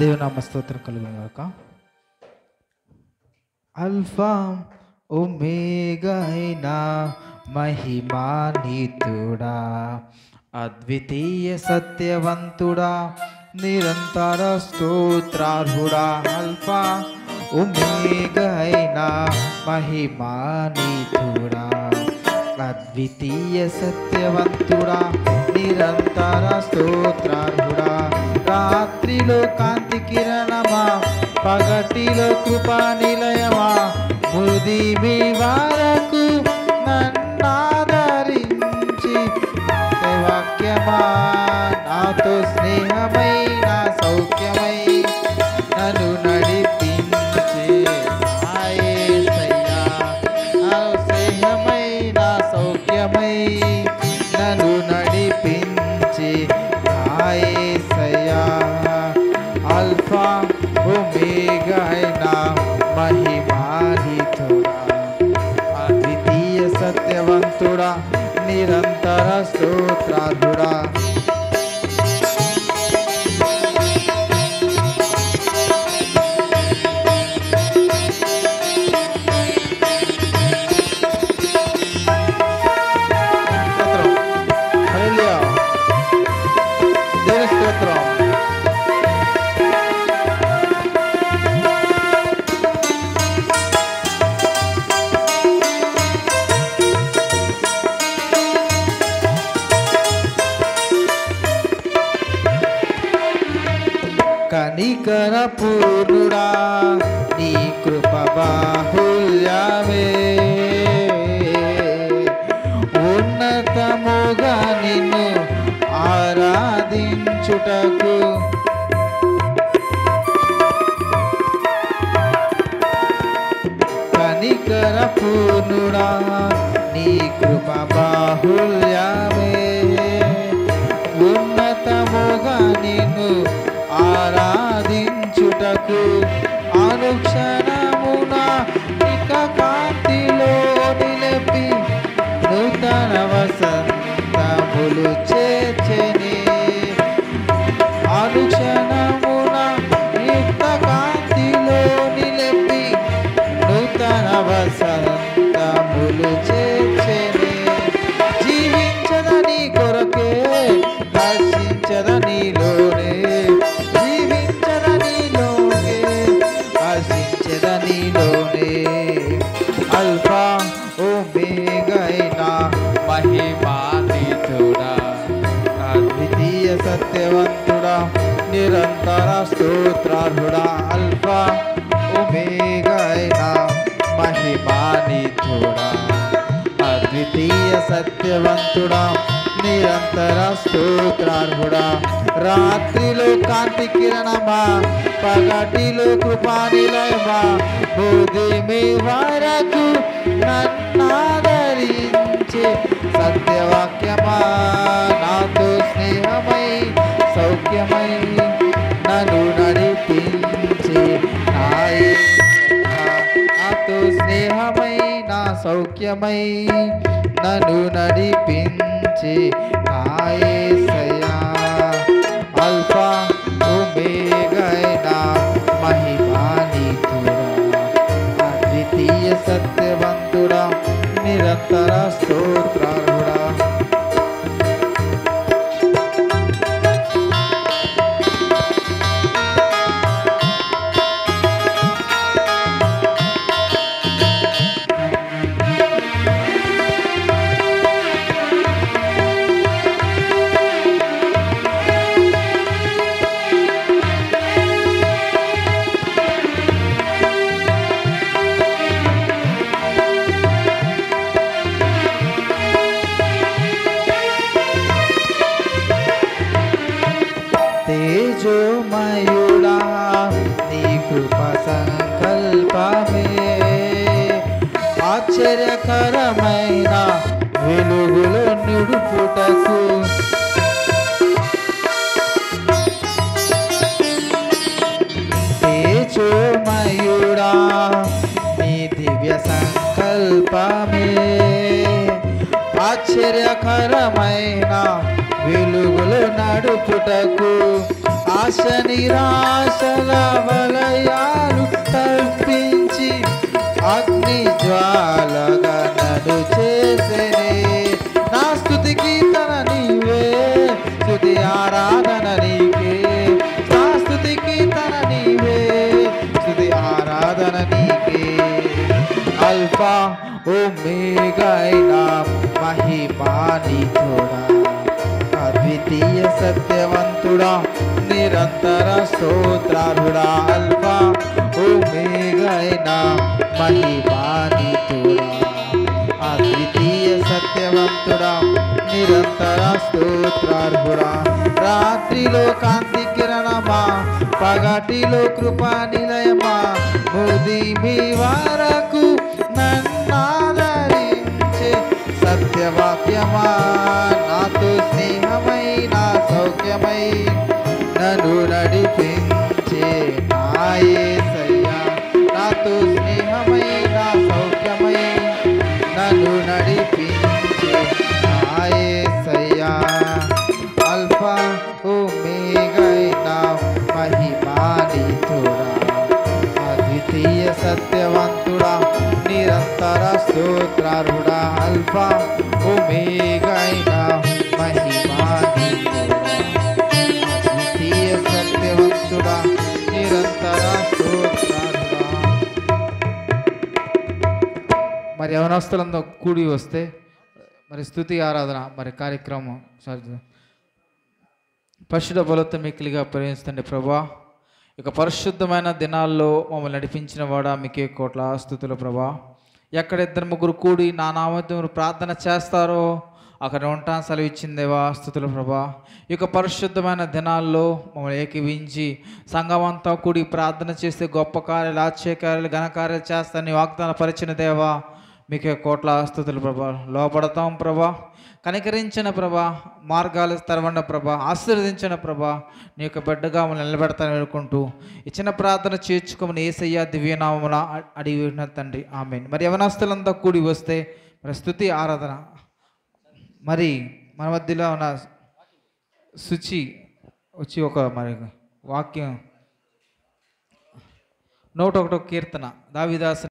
దేవునామ స్తోత్రం కలుగును గాక. అల్ఫా ఒమేగా అయినా మహిమానీతుడా, అద్వితీయ సత్యవంతుడా, నిరంతర స్తోత్రార్హుడా. అల్ఫా ఒమేగా అయినా మహిమానీతుడా, అద్వితీయ సత్యవంతుడా, నిరంతర స్తోత్రార్హుడా. రాత్రిలో కాంతి కిరణమా, పగటిలో కృపా నిలయమా, ముదిమి వరకు నన్నాదరించి వాక్యమా, నాతో స్నేహమై నా సౌఖ్యమై నన్ను నడిపించే యేసయ్యా. స్నేహమై నా సౌఖ్యమై నన్ను నడిపించే యేసయ్యా. అల్ఫా ఒమేగా అయినా మహిమానీతుడా, అద్వితీయ సత్యవంతుడా, నిరంతర స్తోత్రార్హుడా. కనికర పూర్ణుడా, నీ కృప బాహుల్యమే, ఉన్నతముగా నిన్ను ఆరాధించుటకు కనికర పూర్ణుడా, నీ కృప బాహుల్యమే, ఉన్నతముగా నిన్ను ఆరాధించుటకు అనుక్షణమున ఇక కాంతిలో నిలిపి నూతన వసంతములు చేర్చెని. అనుక్షణమున ఇక కాంతిలో నిలిపి నూతన వసంతములు చేర్చెని. జీవించదని కొరకే దర్శించదనిలోనే, అల్ఫా ఒమేగా అయినా మహిమానీతుడా, అద్వితీయ సత్యవంతుడా, నిరంతర స్తోత్రార్హుడా. అల్ఫా ఒమేగా అయినా మహిమానీతుడా, అద్వితీయ సత్యవంతుడా, నిరంతర స్తోత్రార్హుడా. రాత్రిలో కాంతి కిరణమా, పగటిలో కృపా నిలయమా, ముదిమి వరకు నన్నాదరించే సత్యవాక్యమా, నాతో స్నేహమై సౌఖ్యమై నన్ను నడిపించే నాతో స్నేహమై నా సౌఖ్యమై నన్ను నడిపించే యేసయ్యా. అల్ఫా ఒమేగా అయినా మహిమానీతుడా, అద్వితీయ సత్యవంతుడా, నిరంతర స్తోత్రార్హుడా. తేజోమయుడా, నీ కృప సంకల్పమే, ఆశ్చర్యకరమైన వెలుగులో నిడుపుటకు తేజోమయుడా, నీ దివ్య సంకల్పమే, ఆశ్చర్యకరమైన వెలుగులు నడుపుటకు ఆశ నిరాశల వలయాలు తప్పించి అగ్ని జ్వాలగా నడు చేసేనే. నా స్తుతి కీర్తన నీవే, స్తుతి ఆరాధన నీకే. నా స్తుతి కీర్తన నీవే, స్తుతి ఆరాధన నీకే. అల్ఫా ఓమేగా అయినా మహిమానిధుడా, అద్వితీయ సత్యవంతుడా, నిరంతర స్తోత్రార్హుడా. అల్ఫా ఓమేగా అయినా మహిమానిధుడా, అద్వితీయ సత్యవంతుడా, నిరంతర స్తోత్రార్హుడా. రాత్రిలో కాంతి కిరణమా, పగటిలో కృపా నిలయమా, ముదిమి వరకు నన్నాదరించే సత్యవాక్యమా. నాతో స్నేహమై నా సౌఖ్యమై నన్ను నడిపించే నా యేసయ్యా. నాతో స్నేహమై నా సౌఖ్యమై నన్ను నడిపించే నా యేసయ్యా. అల్ఫా ఓమేగా అయినా మహిమానిధుడా, అద్వితీయ సత్యవంతుడా, నిరంతర స్తోత్రార్హుడా. అల్ఫా ఓమేగా అయినా మహిమానిధుడా, అద్వితీయ సత్యవంతుడా, నిరంతర స్తోత్రార్హుడా. మరి యవనస్తులందరూ కూడి వస్తే మరి స్తుతి ఆరాధన మరి కార్యక్రమం పరిశుద్ధ బలతో మిక్కిలిగా ప్రేమిస్తండి ప్రభా. ఇక పరిశుద్ధమైన దినాల్లో మమ్మల్ని నడిపించిన వాడా మీకే కోట్ల స్తుతులు ప్రభా. ఎక్కడ ఇద్దరు ముగ్గురు కూడి నా నామముతో ప్రార్థన చేస్తారో అక్కడ ఉంటాను సెలవిచ్చిందేవా, స్తుతులు ప్రభా. ఇక పరిశుద్ధమైన దినాల్లో మమ్మల్ని ఏకీవించి సంఘమంతా కూడి ప్రార్థన చేస్తే గొప్ప కార్యాలు, ఆశ్చర్యకార్యాలు, ఘనకార్యాలు చేస్తానని వాగ్దాన పరిచిన దేవా మీకే కోట్ల స్తుతులు ప్రభా. లోపడతాం ప్రభా, కనికరించిన ప్రభా, మార్గాలు తెరవండి ప్రభా, ఆశీర్వదించిన ప్రభా. నీ యొక్క బిడ్డగా మమ్మల్ని నిలబెడతాను వేడుకుంటూ ఇచ్చిన ప్రార్థన చేర్చుకోమని యేసయ్య దివ్యనామమున అడిగి తండ్రి, ఆమేన్. మరి యవనస్తులంతా కూడి వస్తే మరి స్తుతి ఆరాధన మరి మన మధ్యలో ఉన్న శుచి వచ్చి ఒక మరి వాక్యం 101వ కీర్తన దావీదాసు